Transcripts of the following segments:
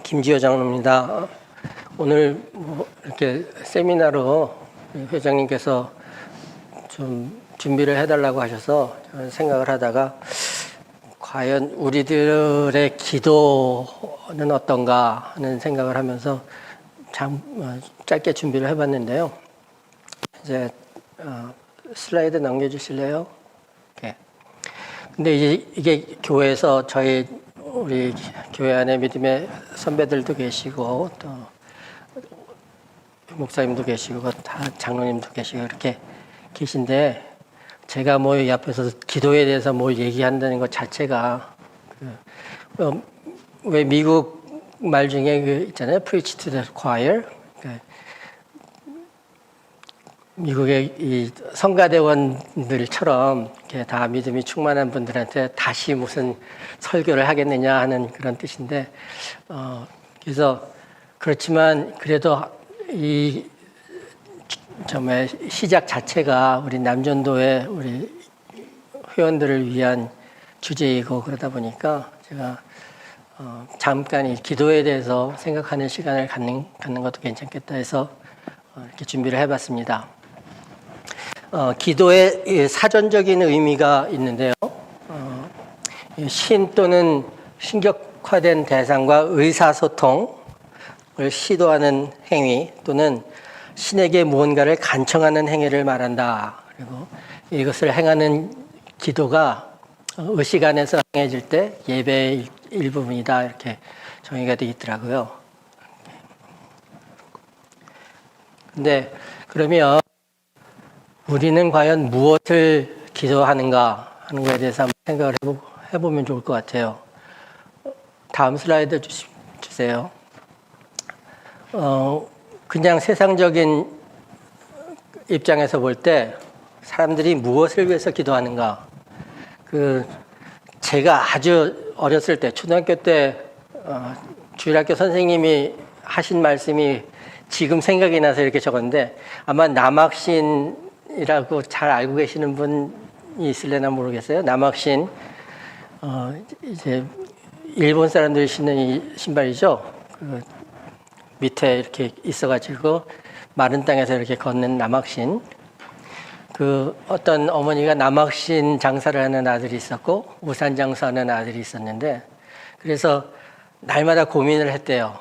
김지호 장로입니다. 오늘 이렇게 세미나로 회장님께서 좀 준비를 해달라고 하셔서 저는 생각을 하다가 과연 우리들의 기도는 어떤가 하는 생각을 하면서 짧게 준비를 해봤는데요. 이제 슬라이드 넘겨주실래요? 네. 근데 이게 교회에서 우리 교회 안에 믿음의 선배들도 계시고 또 목사님도 계시고 다 장로님도 계시고 이렇게 계신데 제가 이 앞에서 기도에 대해서 뭘 얘기한다는 것 자체가 왜 미국 말 중에 있잖아요, preach to the choir. 미국의 이 성가대원들처럼 이렇게 다 믿음이 충만한 분들한테 다시 무슨 설교를 하겠느냐 하는 그런 뜻인데, 그래서 그렇지만 그래도 이 정말 시작 자체가 우리 남전도의 우리 회원들을 위한 주제이고 그러다 보니까 제가 잠깐 이 기도에 대해서 생각하는 시간을 갖는 것도 괜찮겠다 해서 이렇게 준비를 해봤습니다. 기도의 사전적인 의미가 있는데요. 신 또는 신격화된 대상과 의사소통을 시도하는 행위 또는 신에게 무언가를 간청하는 행위를 말한다. 그리고 이것을 행하는 기도가 의식 안에서 행해질 때 예배의 일부분이다. 이렇게 정의가 되어 있더라고요. 근데 그러면 우리는 과연 무엇을 기도하는가 하는 것에 대해서 한번 생각을 해보면 좋을 것 같아요. 다음 슬라이드 주세요. 그냥 세상적인 입장에서 볼 때 사람들이 무엇을 위해서 기도하는가? 제가 아주 어렸을 때, 초등학교 때 주일학교 선생님이 하신 말씀이 지금 생각이 나서 이렇게 적었는데 아마 남학신이라고 잘 알고 계시는 분이 있을려나 모르겠어요. 남학신, 이제 일본 사람들이 신는 이 신발이죠. 밑에 이렇게 있어가지고 마른 땅에서 이렇게 걷는 남학신. 어떤 어머니가 남학신 장사를 하는 아들이 있었고 우산 장사하는 아들이 있었는데 그래서 날마다 고민을 했대요.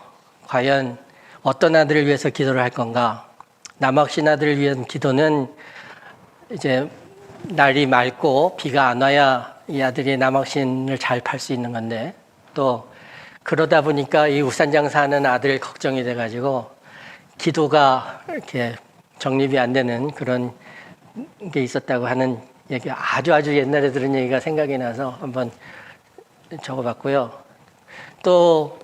과연 어떤 아들을 위해서 기도를 할 건가? 남학신 아들을 위한 기도는 이제 날이 맑고 비가 안 와야 이 아들이 남학신을 잘 팔 수 있는 건데 또 그러다 보니까 이 우산 장사하는 아들 걱정이 돼가지고 기도가 이렇게 정립이 안 되는 그런 게 있었다고 하는 얘기, 아주 옛날에 들은 얘기가 생각이 나서 한번 적어봤고요. 또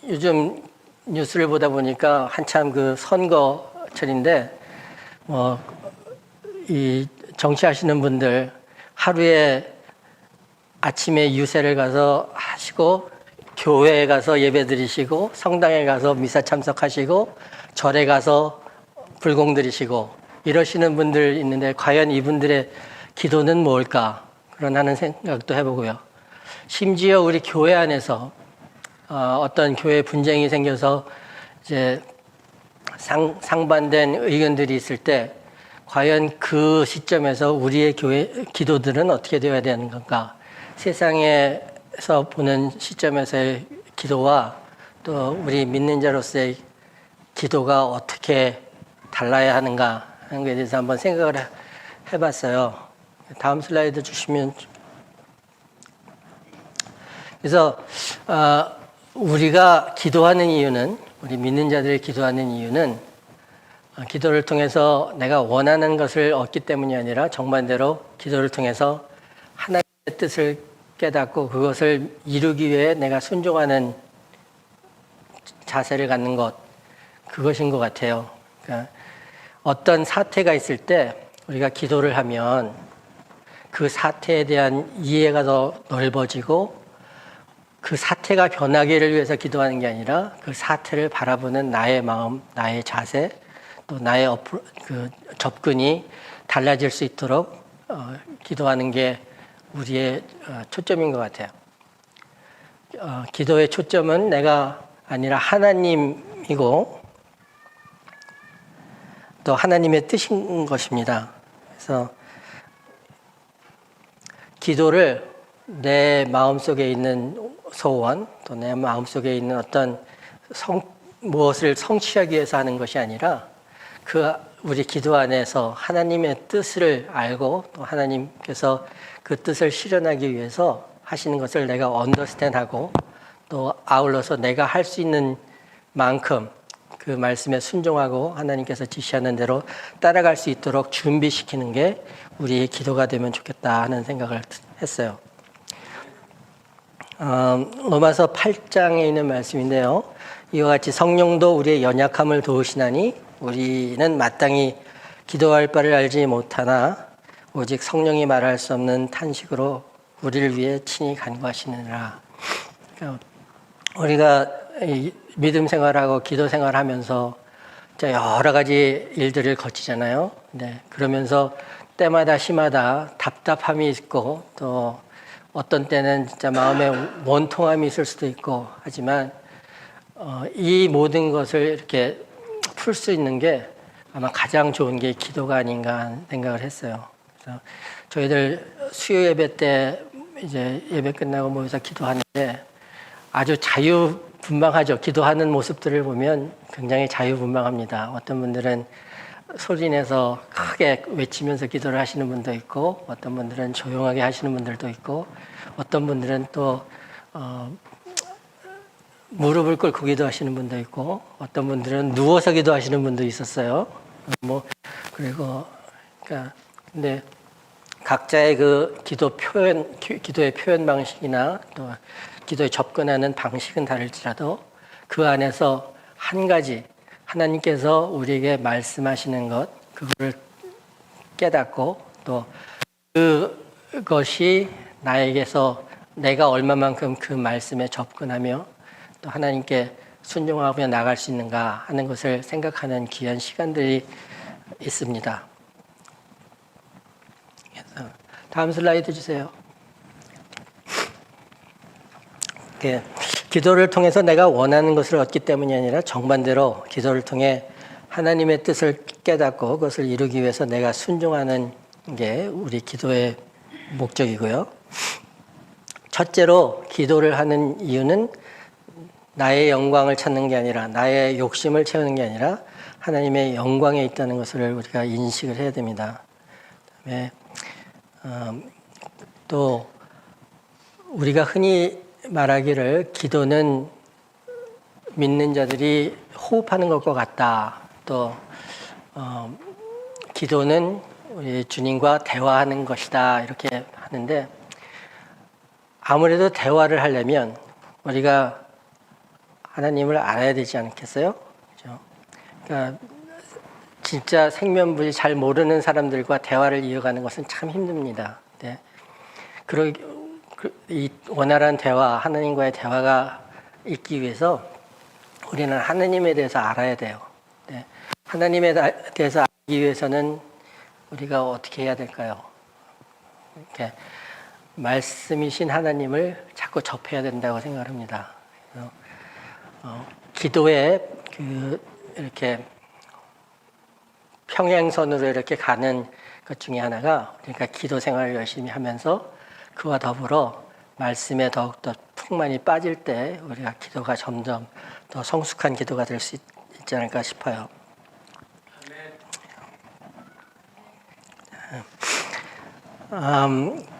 요즘 뉴스를 보다 보니까 한참 선거철인데 이 정치하시는 분들 하루에 아침에 유세를 가서 하시고 교회에 가서 예배 드리시고 성당에 가서 미사 참석하시고 절에 가서 불공 드리시고 이러시는 분들 있는데 과연 이분들의 기도는 뭘까? 그런 하는 생각도 해보고요. 심지어 우리 교회 안에서 어떤 교회 분쟁이 생겨서 이제 상반된 의견들이 있을 때 과연 그 시점에서 우리의 교회 기도들은 어떻게 되어야 되는 건가? 세상에서 보는 시점에서의 기도와 또 우리 믿는 자로서의 기도가 어떻게 달라야 하는가 하는 것에 대해서 한번 생각을 해봤어요. 다음 슬라이드 주시면. 그래서 우리가 기도하는 이유는, 우리 믿는 자들이 기도하는 이유는 기도를 통해서 내가 원하는 것을 얻기 때문이 아니라 정반대로 기도를 통해서 하나님의 뜻을 깨닫고 그것을 이루기 위해 내가 순종하는 자세를 갖는 것, 그것인 것 같아요. 그러니까 어떤 사태가 있을 때 우리가 기도를 하면 그 사태에 대한 이해가 더 넓어지고 그 사태가 변하기를 위해서 기도하는 게 아니라 그 사태를 바라보는 나의 마음, 나의 자세, 또 나의 접근이 달라질 수 있도록 기도하는 게 우리의 초점인 것 같아요. 기도의 초점은 내가 아니라 하나님이고 또 하나님의 뜻인 것입니다. 그래서 기도를 내 마음속에 있는 소원, 또 내 마음속에 있는 어떤 무엇을 성취하기 위해서 하는 것이 아니라 우리 기도 안에서 하나님의 뜻을 알고 또 하나님께서 그 뜻을 실현하기 위해서 하시는 것을 내가 언더스탠드하고 또 아울러서 내가 할 수 있는 만큼 그 말씀에 순종하고 하나님께서 지시하는 대로 따라갈 수 있도록 준비시키는 게 우리의 기도가 되면 좋겠다 하는 생각을 했어요. 로마서 8장에 있는 말씀인데요. 이와 같이 성령도 우리의 연약함을 도우시나니 우리는 마땅히 기도할 바를 알지 못하나 오직 성령이 말할 수 없는 탄식으로 우리를 위해 친히 간구하시느니라. 그러니까 우리가 믿음 생활하고 기도 생활하면서 여러 가지 일들을 거치잖아요. 네, 그러면서 때마다 시마다 답답함이 있고 또 어떤 때는 진짜 마음에 원통함이 있을 수도 있고 하지만 이 모든 것을 이렇게 풀 수 있는 게 아마 가장 좋은 게 기도가 아닌가 하는 생각을 했어요. 그래서 저희들 수요 예배 때 이제 예배 끝나고 모여서 기도하는데 아주 자유분방하죠. 기도하는 모습들을 보면 굉장히 자유분방합니다. 어떤 분들은 소리내서 크게 외치면서 기도를 하시는 분도 있고 어떤 분들은 조용하게 하시는 분들도 있고 어떤 분들은 또 무릎을 꿇고 기도하시는 분도 있고 어떤 분들은 누워서 기도하시는 분도 있었어요. 그리고 그러니까 근데 각자의 그 기도의 표현 방식이나 또 기도에 접근하는 방식은 다를지라도 그 안에서 한 가지 하나님께서 우리에게 말씀하시는 것 그거를 깨닫고 또 그것이 나에게서 내가 얼마만큼 그 말씀에 접근하며 또 하나님께 순종하며 나갈 수 있는가 하는 것을 생각하는 귀한 시간들이 있습니다. 그래서 다음 슬라이드 주세요. 기도를 통해서 내가 원하는 것을 얻기 때문이 아니라 정반대로 기도를 통해 하나님의 뜻을 깨닫고 그것을 이루기 위해서 내가 순종하는 게 우리 기도의 목적이고요. 첫째로 기도를 하는 이유는 나의 영광을 찾는 게 아니라 나의 욕심을 채우는 게 아니라 하나님의 영광에 있다는 것을 우리가 인식을 해야 됩니다. 그다음에 또 우리가 흔히 말하기를 기도는 믿는 자들이 호흡하는 것과 같다. 또 기도는 우리 주님과 대화하는 것이다. 이렇게 하는데 아무래도 대화를 하려면 우리가 하나님을 알아야 되지 않겠어요? 그렇죠? 그러니까 진짜 생면부지 잘 모르는 사람들과 대화를 이어가는 것은 참 힘듭니다. 네. 이 원활한 대화, 하나님과의 대화가 있기 위해서 우리는 하나님에 대해서 알아야 돼요. 네. 하나님에 대해서 알기 위해서는 우리가 어떻게 해야 될까요? 이렇게 말씀이신 하나님을 자꾸 접해야 된다고 생각합니다. 그래서 기도에 이렇게 평행선으로 이렇게 가는 것 중에 하나가 그러니까 기도 생활을 열심히 하면서 그와 더불어 말씀에 더욱더 풍만이 빠질 때 우리가 기도가 점점 더 성숙한 기도가 될 수 있지 않을까 싶어요.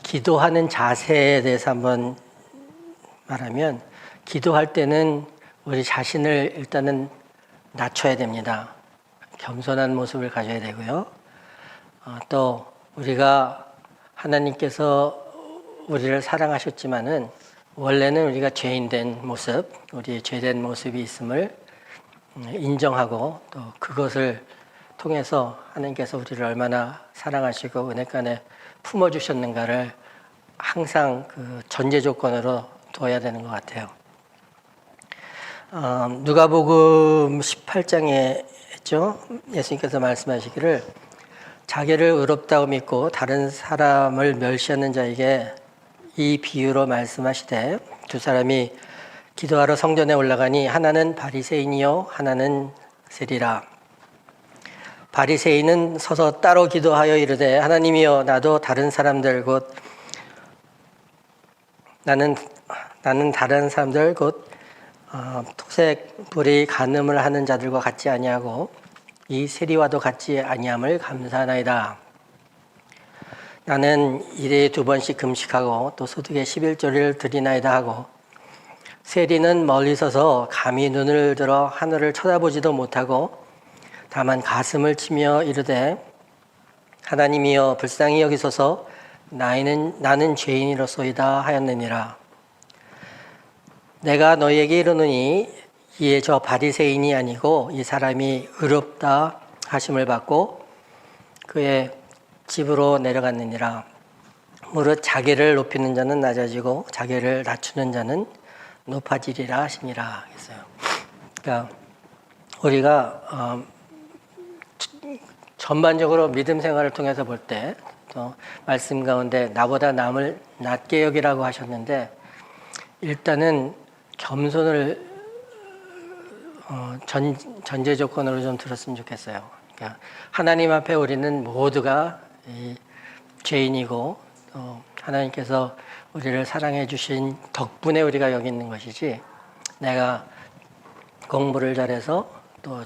기도하는 자세에 대해서 한번 말하면 기도할 때는 우리 자신을 일단은 낮춰야 됩니다. 겸손한 모습을 가져야 되고요. 또 우리가 하나님께서 우리를 사랑하셨지만은 원래는 우리가 죄인된 모습, 우리의 죄된 모습이 있음을 인정하고 또 그것을 통해서 하나님께서 우리를 얼마나 사랑하시고 은혜간에 품어주셨는가를 항상 그 전제 조건으로 둬야 되는 것 같아요. 누가복음 18장에 있죠. 예수님께서 말씀하시기를 자기를 의롭다고 믿고 다른 사람을 멸시하는 자에게 이 비유로 말씀하시되 두 사람이 기도하러 성전에 올라가니 하나는 바리새인이요 하나는 세리라. 바리새인은 서서 따로 기도하여 이르되 하나님이여 나도 다른 사람들 곧 나는 다른 사람들 곧 토색 불의 간음을 하는 자들과 같지 아니하고 이 세리와도 같지 아니함을 감사하나이다. 나는 일에 2번씩 금식하고 또 소득의 11조를 드리나이다 하고 세리는 멀리 서서 감히 눈을 들어 하늘을 쳐다보지도 못하고 다만 가슴을 치며 이르되 하나님이여 불쌍히 여기소서 나는 죄인이로소이다 하였느니라. 내가 너희에게 이르노니 이에 저 바리새인이 아니고 이 사람이 의롭다 하심을 받고 그의 집으로 내려갔느니라. 무릇 자기를 높이는 자는 낮아지고 자기를 낮추는 자는 높아지리라 하시니라 했어요. 그러니까 우리가 전반적으로 믿음 생활을 통해서 볼 때 또 말씀 가운데 나보다 남을 낮게 여기라고 하셨는데 일단은 겸손을 전제 조건으로 좀 들었으면 좋겠어요. 그러니까 하나님 앞에 우리는 모두가 죄인이고 하나님께서 우리를 사랑해 주신 덕분에 우리가 여기 있는 것이지 내가 공부를 잘해서 또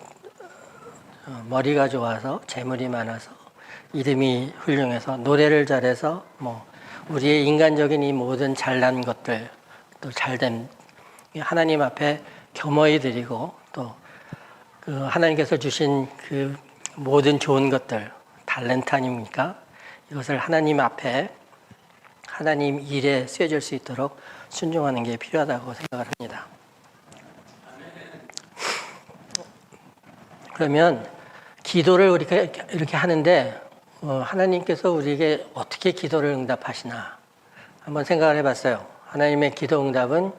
머리가 좋아서 재물이 많아서 이름이 훌륭해서 노래를 잘해서 뭐 우리의 인간적인 이 모든 잘난 것들 또 잘됨 하나님 앞에 겸허히 드리고 또 그 하나님께서 주신 그 모든 좋은 것들 탤런트 아닙니까? 이것을 하나님 앞에 하나님 일에 쓰여질 수 있도록 순종하는 게 필요하다고 생각을 합니다. 그러면 기도를 우리가 이렇게 하는데 하나님께서 우리에게 어떻게 기도를 응답하시나 한번 생각을 해봤어요. 하나님의 기도 응답은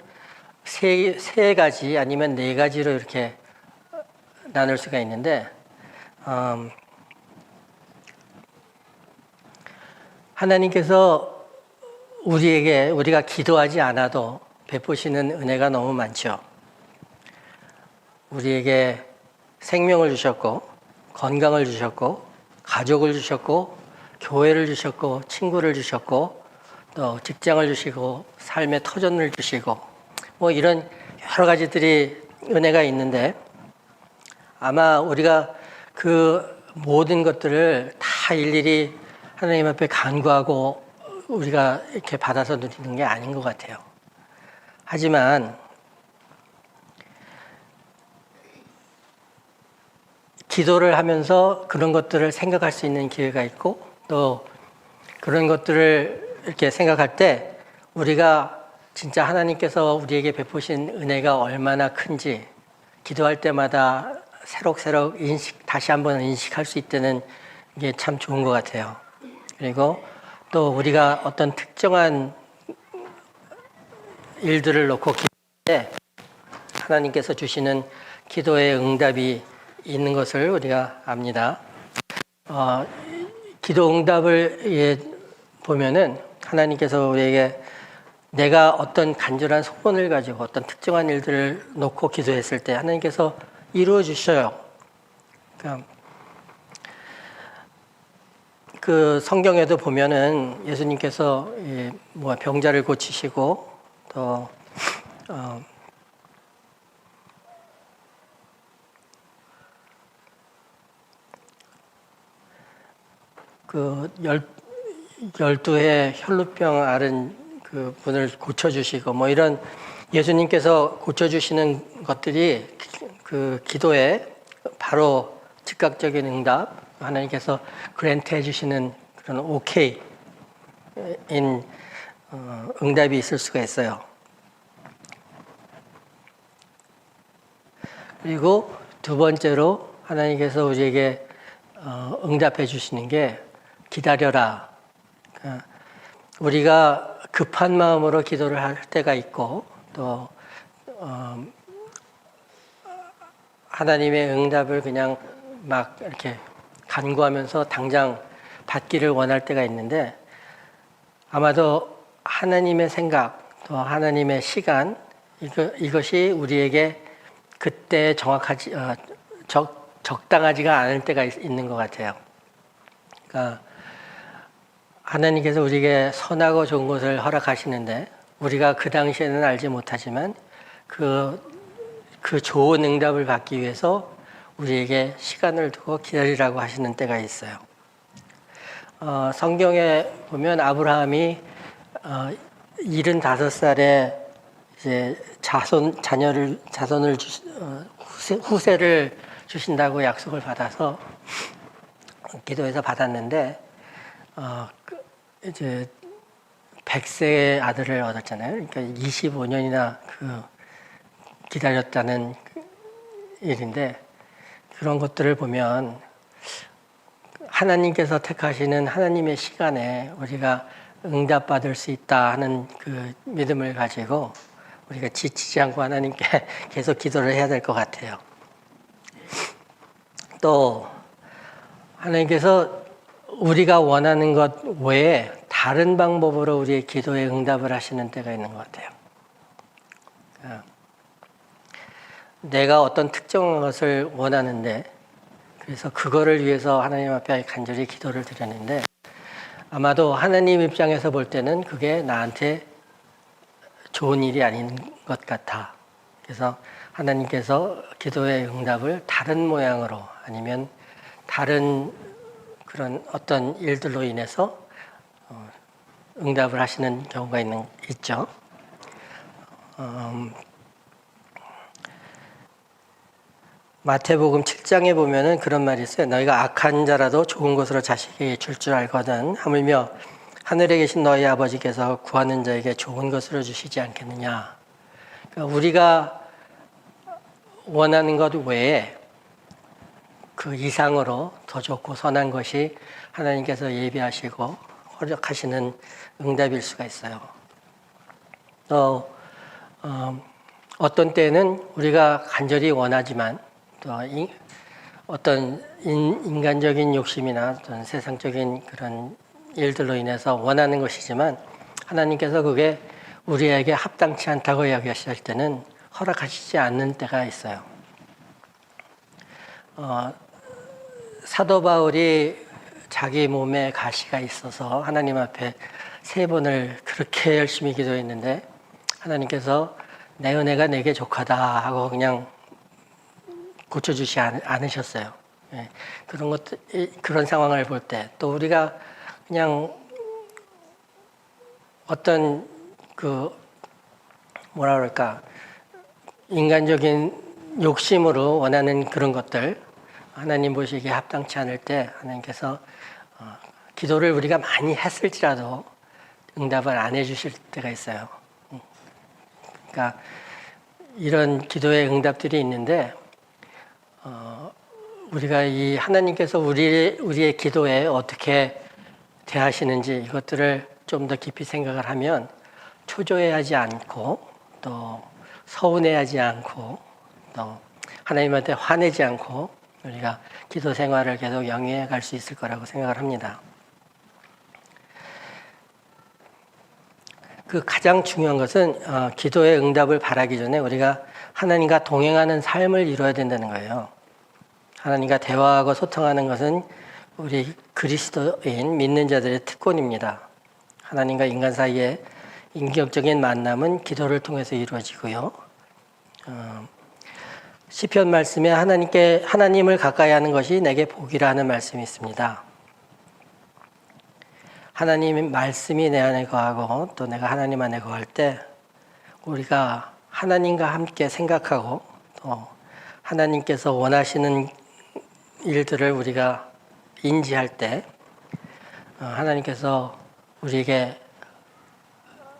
세 가지 아니면 4가지로 이렇게 나눌 수가 있는데 하나님께서 우리가 기도하지 않아도 베푸시는 은혜가 너무 많죠. 우리에게 생명을 주셨고 건강을 주셨고 가족을 주셨고 교회를 주셨고 친구를 주셨고 또 직장을 주시고 삶의 터전을 주시고 뭐 이런 여러 가지들이 은혜가 있는데 아마 우리가 그 모든 것들을 다 일일이 하나님 앞에 간구하고 우리가 이렇게 받아서 누리는 게 아닌 것 같아요. 하지만 기도를 하면서 그런 것들을 생각할 수 있는 기회가 있고 또 그런 것들을 이렇게 생각할 때 우리가 진짜 하나님께서 우리에게 베푸신 은혜가 얼마나 큰지 기도할 때마다 새록새록 다시 한번 인식할 수 있다는 게 참 좋은 것 같아요. 그리고 또 우리가 어떤 특정한 일들을 놓고 기도할 때 하나님께서 주시는 기도의 응답이 있는 것을 우리가 압니다. 기도 응답을 보면은 하나님께서 우리에게 내가 어떤 간절한 소원을 가지고 어떤 특정한 일들을 놓고 기도했을 때 하나님께서 이루어 주셔요. 그러니까 그 성경에도 보면은 예수님께서 병자를 고치시고 또 그 12해 혈루병 앓은 그 분을 고쳐주시고 뭐 이런 예수님께서 고쳐주시는 것들이 그 기도에 바로 즉각적인 응답 하나님께서 그랜트 해주시는 그런 오케이인 응답이 있을 수가 있어요. 그리고 2번째로 하나님께서 우리에게 응답해 주시는 게 기다려라. 그러니까 우리가 급한 마음으로 기도를 할 때가 있고 또 하나님의 응답을 그냥 막 이렇게 간구하면서 당장 받기를 원할 때가 있는데 아마도 하나님의 생각 또 하나님의 시간, 이것이 우리에게 그때 정확하지, 적당하지가 않을 때가 있는 것 같아요. 그러니까 하나님께서 우리에게 선하고 좋은 것을 허락하시는데 우리가 그 당시에는 알지 못하지만 그 좋은 응답을 받기 위해서 우리에게 시간을 두고 기다리라고 하시는 때가 있어요. 성경에 보면 아브라함이 75살에 이제 후세를 주신다고 약속을 받아서 기도해서 받았는데 이제 100세의 아들을 얻었잖아요. 그러니까 25년이나 기다렸다는 일인데 그런 것들을 보면 하나님께서 택하시는 하나님의 시간에 우리가 응답받을 수 있다 하는 그 믿음을 가지고 우리가 지치지 않고 하나님께 계속 기도를 해야 될 것 같아요. 또 하나님께서 우리가 원하는 것 외에 다른 방법으로 우리의 기도에 응답을 하시는 때가 있는 것 같아요. 내가 어떤 특정한 것을 원하는데 그래서 그거를 위해서 하나님 앞에 간절히 기도를 드렸는데 아마도 하나님 입장에서 볼 때는 그게 나한테 좋은 일이 아닌 것 같아. 그래서 하나님께서 기도의 응답을 다른 모양으로 아니면 다른 그런 어떤 일들로 인해서 응답을 하시는 경우가 있죠. 마태복음 7장에 보면은 그런 말이 있어요. 너희가 악한 자라도 좋은 것으로 자식에게 줄 줄 알거든. 하물며 하늘에 계신 너희 아버지께서 구하는 자에게 좋은 것으로 주시지 않겠느냐. 그러니까 우리가 원하는 것 외에 그 이상으로 더 좋고 선한 것이 하나님께서 예비하시고 허락하시는 응답일 수가 있어요. 어떤 때는 우리가 간절히 원하지만 또 어떤 인간적인 욕심이나 어떤 세상적인 그런 일들로 인해서 원하는 것이지만 하나님께서 그게 우리에게 합당치 않다고 여기실 때는 허락하시지 않는 때가 있어요. 사도 바울이 자기 몸에 가시가 있어서 하나님 앞에 3번을 그렇게 열심히 기도했는데 하나님께서 내 은혜가 내게 족하다 하고 그냥 고쳐주지 않으셨어요. 예, 그런 상황을 볼 때 또 우리가 그냥 어떤 뭐라 그럴까 인간적인 욕심으로 원하는 그런 것들 하나님 보시기에 합당치 않을 때 하나님께서 기도를 우리가 많이 했을지라도 응답을 안 해주실 때가 있어요. 그러니까 이런 기도의 응답들이 있는데 우리가 이 하나님께서 우리의 기도에 어떻게 대하시는지 이것들을 좀 더 깊이 생각을 하면 초조해하지 않고 또 서운해하지 않고 또 하나님한테 화내지 않고 우리가 기도 생활을 계속 영위해 갈 수 있을 거라고 생각을 합니다. 그 가장 중요한 것은 기도의 응답을 바라기 전에 우리가 하나님과 동행하는 삶을 이루어야 된다는 거예요. 하나님과 대화하고 소통하는 것은 우리 그리스도인 믿는 자들의 특권입니다. 하나님과 인간 사이의 인격적인 만남은 기도를 통해서 이루어지고요. 시편 말씀에 하나님을 가까이 하는 것이 내게 복이라 하는 말씀이 있습니다. 하나님의 말씀이 내 안에 거하고 또 내가 하나님 안에 거할 때 우리가 하나님과 함께 생각하고 또 하나님께서 원하시는 일들을 우리가 인지할 때 하나님께서 우리에게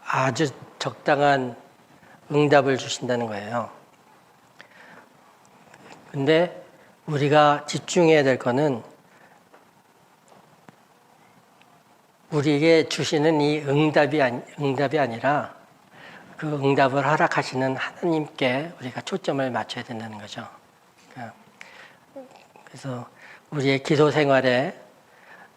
아주 적당한 응답을 주신다는 거예요. 근데 우리가 집중해야 될 거는 우리에게 주시는 이 응답이 아니라 그 응답을 허락하시는 하나님께 우리가 초점을 맞춰야 된다는 거죠. 그래서 우리의 기도 생활에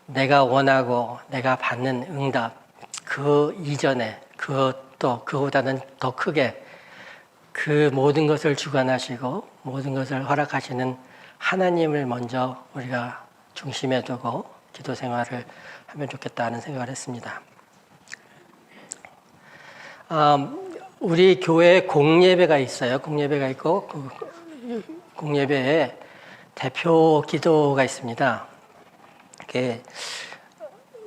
내가 원하고 내가 받는 응답 그 이전에 그 또 그보다는 더 크게 그 모든 것을 주관하시고 모든 것을 허락하시는 하나님을 먼저 우리가 중심에 두고 기도 생활을 하면 좋겠다는 생각을 했습니다. 우리 교회에 공예배가 있어요. 공예배가 있고 그 공예배에 대표 기도가 있습니다.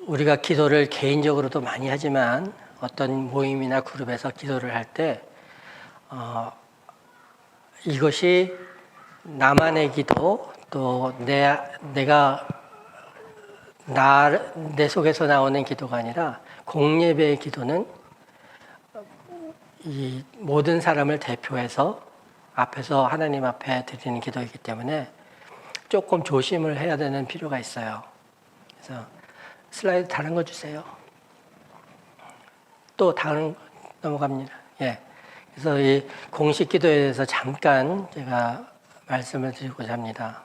우리가 기도를 개인적으로도 많이 하지만 어떤 모임이나 그룹에서 기도를 할 때 이것이 나만의 기도 또 내가 내 속에서 나오는 기도가 아니라 공예배의 기도는 이 모든 사람을 대표해서 앞에서 하나님 앞에 드리는 기도이기 때문에 조금 조심을 해야 되는 필요가 있어요. 그래서 슬라이드 다른 거 주세요. 또 다른 넘어갑니다. 예. 그래서 이 공식 기도에 대해서 잠깐 제가 말씀을 드리고자 합니다.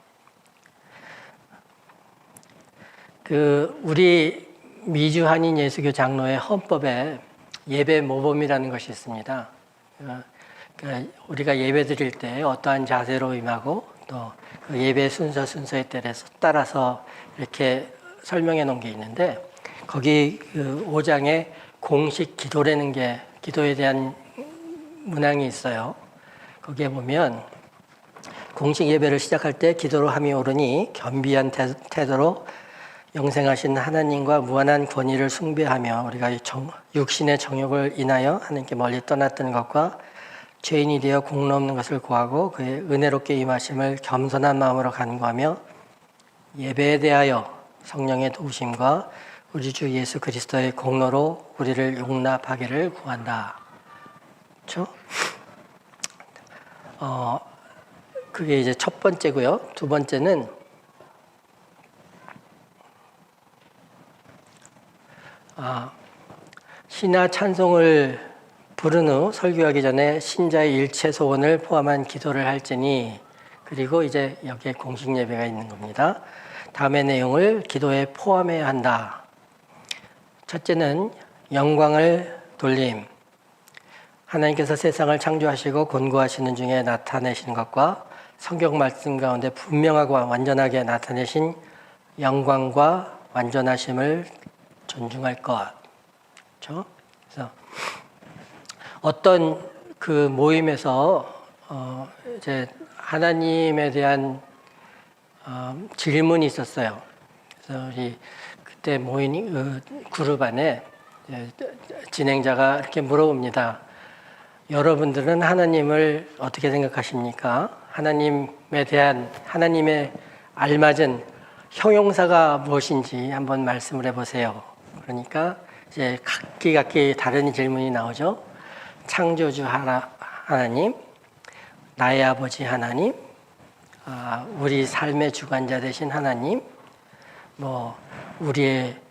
우리 미주 한인 예수교 장로회 헌법에 예배 모범이라는 것이 있습니다. 그러니까 우리가 예배 드릴 때 어떠한 자세로 임하고 또 그 예배 순서에 따라서 이렇게 설명해 놓은 게 있는데 거기 그 5장에 공식 기도라는 게 기도에 대한 문항이 있어요. 거기에 보면 공식 예배를 시작할 때 기도로 함이 오르니 겸비한 태도로 영생하신 하나님과 무한한 권위를 숭배하며 우리가 육신의 정욕을 인하여 하나님께 멀리 떠났던 것과 죄인이 되어 공로 없는 것을 구하고 그의 은혜롭게 임하심을 겸손한 마음으로 간구하며 예배에 대하여 성령의 도우심과 우리 주 예수 그리스도의 공로로 우리를 용납하기를 구한다. 그렇죠? 그게 이제 첫 번째고요. 두 번째는 시나 찬송을 부른 후 설교하기 전에 신자의 일체 소원을 포함한 기도를 할지니 그리고 이제 여기에 공식 예배가 있는 겁니다. 다음의 내용을 기도에 포함해야 한다. 첫째는 영광을 돌림. 하나님께서 세상을 창조하시고 권고하시는 중에 나타내신 것과 성경 말씀 가운데 분명하고 완전하게 나타내신 영광과 완전하심을 존중할 것. 그렇죠? 그래서 어떤 그 모임에서 이제 하나님에 대한 질문이 있었어요. 그래서 우리 그때 모인 그룹 안에 진행자가 이렇게 물어봅니다. 여러분들은 하나님을 어떻게 생각하십니까? 하나님에 대한 하나님의 알맞은 형용사가 무엇인지 한번 말씀을 해보세요. 그러니까 이제 각기 다른 질문이 나오죠. 창조주 하나님, 나의 아버지 하나님, 우리 삶의 주관자 되신 하나님, 우리의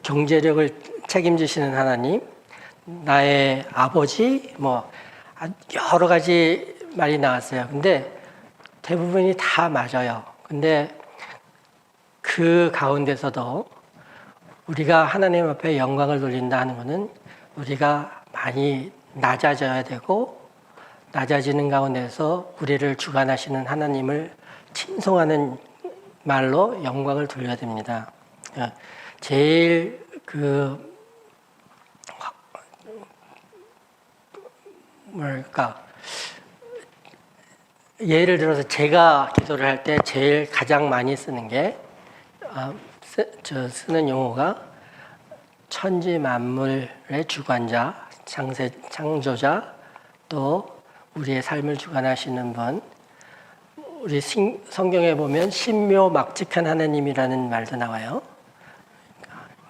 경제력을 책임지시는 하나님, 나의 아버지, 여러 가지 말이 나왔어요. 근데 대부분이 다 맞아요. 근데 그 가운데서도 우리가 하나님 앞에 영광을 돌린다 하는 것은 우리가 많이 낮아져야 되고 낮아지는 가운데서 우리를 주관하시는 하나님을 칭송하는 말로 영광을 돌려야 됩니다. 제일 예를 들어서 제가 기도를 할 때 제일 가장 많이 쓰는 게 쓰는 용어가 천지 만물의 주관자, 창조자, 또 우리의 삶을 주관하시는 분, 우리 성경에 보면 신묘막측한 하나님이라는 말도 나와요.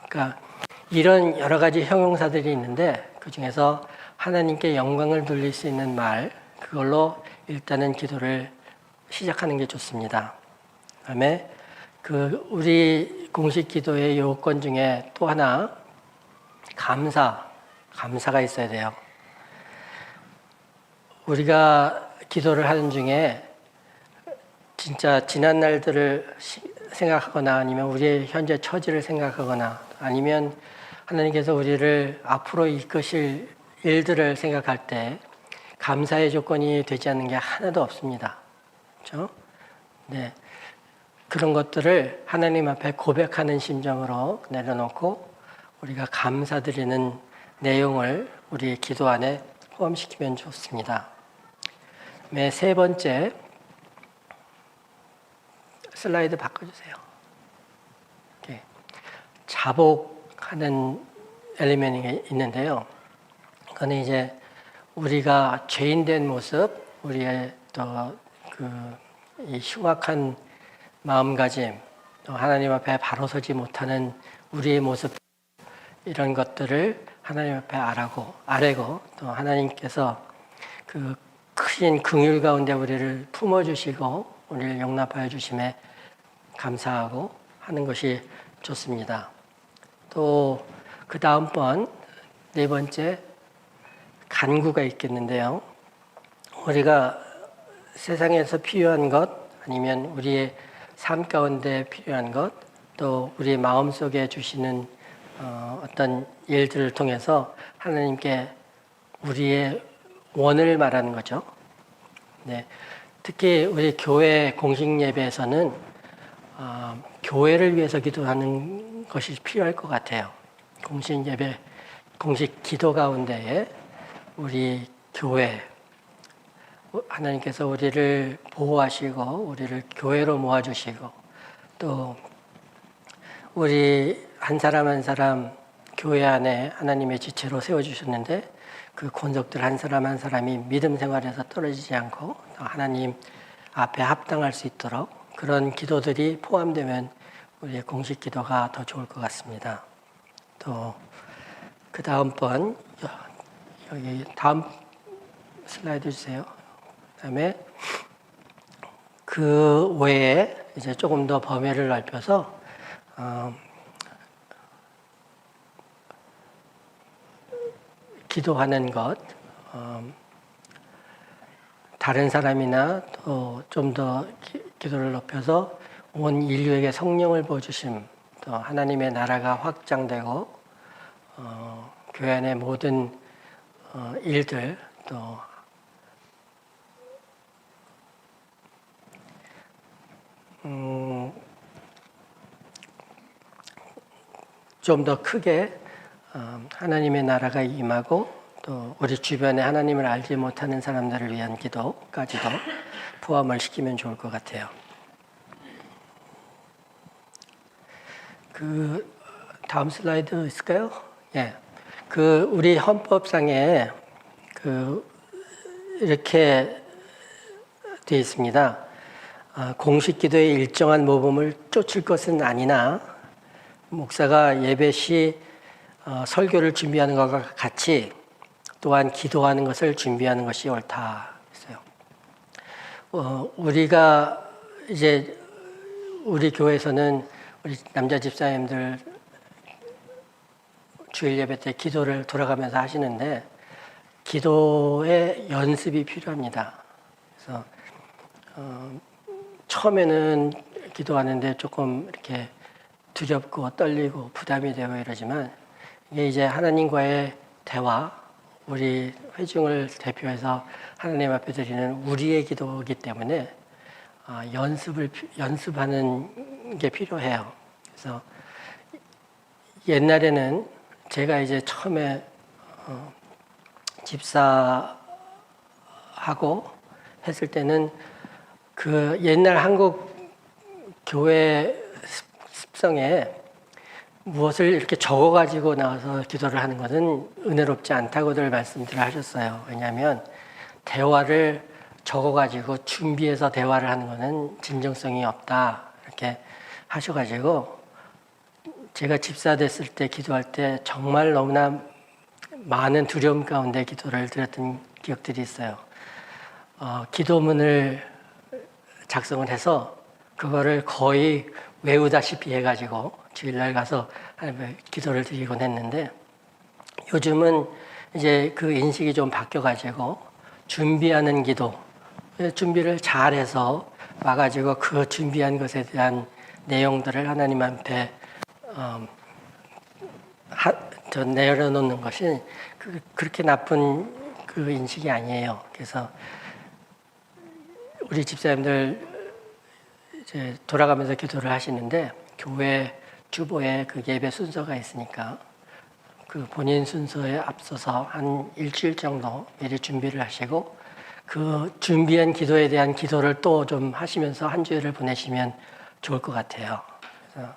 그러니까 이런 여러 가지 형용사들이 있는데 그 중에서 하나님께 영광을 돌릴 수 있는 말, 그걸로 일단은 기도를 시작하는 게 좋습니다. 그다음에 우리 공식 기도의 요건 중에 또 하나 감사가 있어야 돼요. 우리가 기도를 하는 중에 진짜 지난 날들을 생각하거나 아니면 우리의 현재 처지를 생각하거나 아니면 하나님께서 우리를 앞으로 이끄실 일들을 생각할 때 감사의 조건이 되지 않는 게 하나도 없습니다. 그렇죠? 네. 그런 것들을 하나님 앞에 고백하는 심정으로 내려놓고 우리가 감사드리는 내용을 우리 기도 안에 포함시키면 좋습니다. 네, 세 번째 슬라이드 바꿔주세요. 이렇게 자복하는 엘리멘이 있는데요. 그건 이제 우리가 죄인된 모습, 우리의 또 이 흉악한 마음가짐, 또 하나님 앞에 바로 서지 못하는 우리의 모습, 이런 것들을 하나님 앞에 아뢰고 또 하나님께서 그 크신 긍휼 가운데 우리를 품어주시고 우리를 용납하여 주심에 감사하고 하는 것이 좋습니다. 또 그 다음번 네 번째 간구가 있겠는데요. 우리가 세상에서 필요한 것 아니면 우리의 삶 가운데 필요한 것 또 우리 마음속에 주시는 어떤 일들을 통해서 하나님께 우리의 원을 말하는 거죠. 네. 특히 우리 교회 공식 예배에서는 교회를 위해서 기도하는 것이 필요할 것 같아요. 공식 예배, 공식 기도 가운데에 우리 교회, 하나님께서 우리를 보호하시고 우리를 교회로 모아주시고 또 우리 한 사람 한 사람 교회 안에 하나님의 지체로 세워주셨는데 그 권속들 한 사람 한 사람이 믿음 생활에서 떨어지지 않고 하나님 앞에 합당할 수 있도록 그런 기도들이 포함되면 우리의 공식 기도가 더 좋을 것 같습니다. 또 그 다음번 여기 다음 슬라이드 주세요. 그다음에 그 외에 이제 조금 더 범위를 넓혀서 기도하는 것, 다른 사람이나 또 좀 더 기도를 높여서 온 인류에게 성령을 부어주심, 또 하나님의 나라가 확장되고 교회 안의 모든 일들 또 좀 더 크게 하나님의 나라가 임하고 또 우리 주변에 하나님을 알지 못하는 사람들을 위한 기도까지도 포함을 시키면 좋을 것 같아요. 그 다음 슬라이드 있을까요? 예. 그 우리 헌법상에 이렇게 되어 있습니다. 공식 기도의 일정한 모범을 쫓을 것은 아니나 목사가 예배 시 설교를 준비하는 것과 같이 또한 기도하는 것을 준비하는 것이 옳다 했어요. 우리가 이제 우리 교회에서는 우리 남자 집사님들 주일 예배 때 기도를 돌아가면서 하시는데 기도의 연습이 필요합니다. 그래서 처음에는 기도하는데 조금 이렇게 두렵고 떨리고 부담이 되고 이러지만 이게 이제 하나님과의 대화, 우리 회중을 대표해서 하나님 앞에 드리는 우리의 기도이기 때문에 연습하는 게 필요해요. 그래서 옛날에는 제가 이제 처음에 집사하고 했을 때는 그 옛날 한국 교회 습성에 무엇을 이렇게 적어가지고 나와서 기도를 하는 것은 은혜롭지 않다고들 말씀들을 하셨어요. 왜냐하면 대화를 적어가지고 준비해서 대화를 하는 것은 진정성이 없다 이렇게 하셔가지고 제가 집사 됐을 때 기도할 때 정말 너무나 많은 두려움 가운데 기도를 드렸던 기억들이 있어요. 기도문을 작성을 해서 그거를 거의 외우다시피 해가지고 주일날 가서 하나님께 기도를 드리곤 했는데 요즘은 이제 그 인식이 좀 바뀌어가지고 준비하는 기도, 준비를 잘해서 와가지고 그 준비한 것에 대한 내용들을 하나님 앞에 내려놓는 것이 그렇게 나쁜 그 인식이 아니에요. 그래서 우리 집사님들 이제 돌아가면서 기도를 하시는데 교회 주보에 그 예배 순서가 있으니까 그 본인 순서에 앞서서 한 일주일 정도 미리 준비를 하시고 그 준비한 기도에 대한 기도를 또 좀 하시면서 한 주일을 보내시면 좋을 것 같아요. 그래서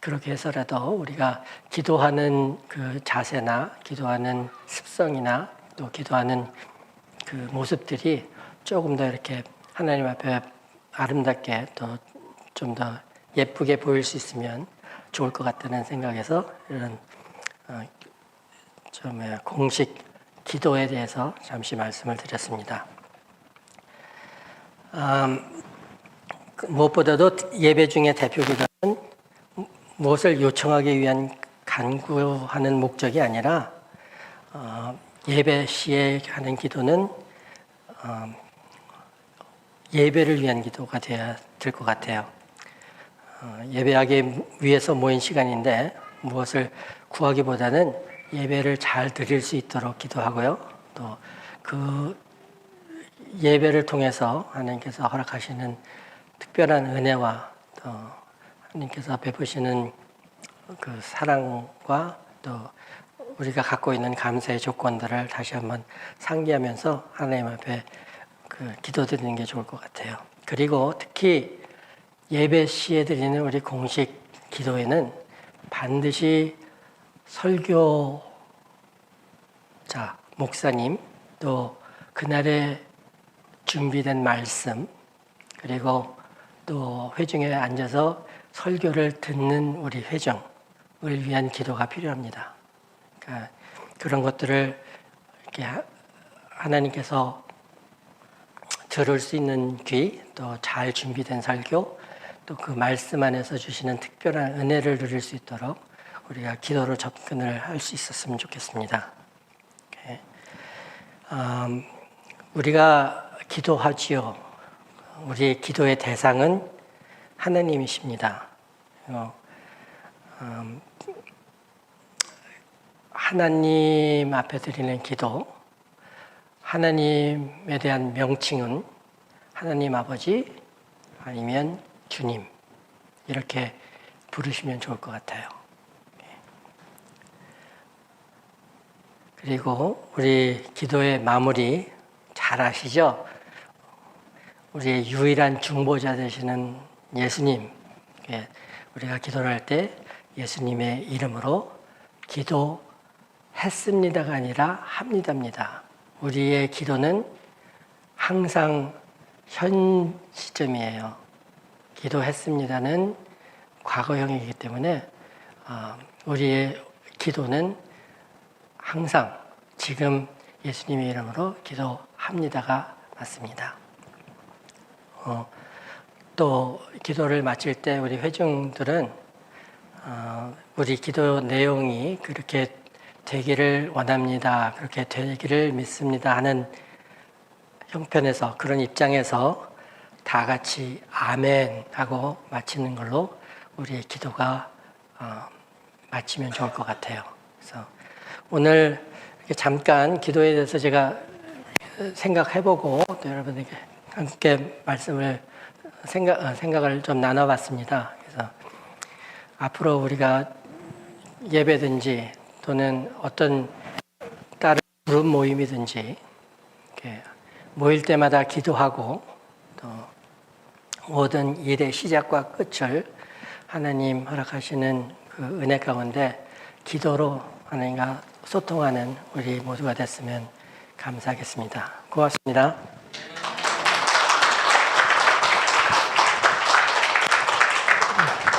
그렇게 해서라도 우리가 기도하는 그 자세나 기도하는 습성이나 또 기도하는 그 모습들이 조금 더 이렇게 하나님 앞에 아름답게 또 좀 더 예쁘게 보일 수 있으면 좋을 것 같다는 생각에서 이런 좀 공식 기도에 대해서 잠시 말씀을 드렸습니다. 무엇보다도 예배 중에 대표 기도는 무엇을 요청하기 위한 간구하는 목적이 아니라 예배 시에 하는 기도는 예배를 위한 기도가 되어야 될 것 같아요. 예배하기 위해서 모인 시간인데 무엇을 구하기보다는 예배를 잘 드릴 수 있도록 기도하고요. 또 그 예배를 통해서 하나님께서 허락하시는 특별한 은혜와 또 하나님께서 베푸시는 그 사랑과 또 우리가 갖고 있는 감사의 조건들을 다시 한번 상기하면서 하나님 앞에 그 기도드리는 게 좋을 것 같아요. 그리고 특히 예배 시에 드리는 우리 공식 기도에는 반드시 설교자, 목사님, 또 그날에 준비된 말씀, 그리고 또 회중에 앉아서 설교를 듣는 우리 회중을 위한 기도가 필요합니다. 그러니까 그런 것들을 이렇게 하나님께서 들을 수 있는 귀, 또 잘 준비된 설교, 또 그 말씀 안에서 주시는 특별한 은혜를 누릴 수 있도록 우리가 기도로 접근을 할 수 있었으면 좋겠습니다. 우리가 기도하지요. 우리의 기도의 대상은 하나님이십니다. 하나님 앞에 드리는 기도, 하나님에 대한 명칭은 하나님 아버지 아니면 주님 이렇게 부르시면 좋을 것 같아요. 그리고 우리 기도의 마무리 잘 아시죠? 우리의 유일한 중보자 되시는 예수님, 우리가 기도를 할 때 예수님의 이름으로 기도했습니다가 아니라 합니다입니다. 우리의 기도는 항상 현 시점이에요. 기도했습니다는 과거형이기 때문에 우리의 기도는 항상 지금 예수님의 이름으로 기도합니다가 맞습니다. 또 기도를 마칠 때 우리 회중들은 우리 기도 내용이 그렇게 되기를 원합니다. 그렇게 되기를 믿습니다. 하는 형편에서 그런 입장에서 다 같이 아멘 하고 마치는 걸로 우리의 기도가 마치면 좋을 것 같아요. 그래서 오늘 이렇게 잠깐 기도에 대해서 제가 생각해보고 또 여러분에게 함께 말씀을 생각을 좀 나눠봤습니다. 그래서 앞으로 우리가 예배든지 또는 어떤 다른 그룹 모임이든지 이렇게 모일 때마다 기도하고 또 모든 일의 시작과 끝을 하나님 허락하시는 그 은혜 가운데 기도로 하나님과 소통하는 우리 모두가 됐으면 감사하겠습니다. 고맙습니다.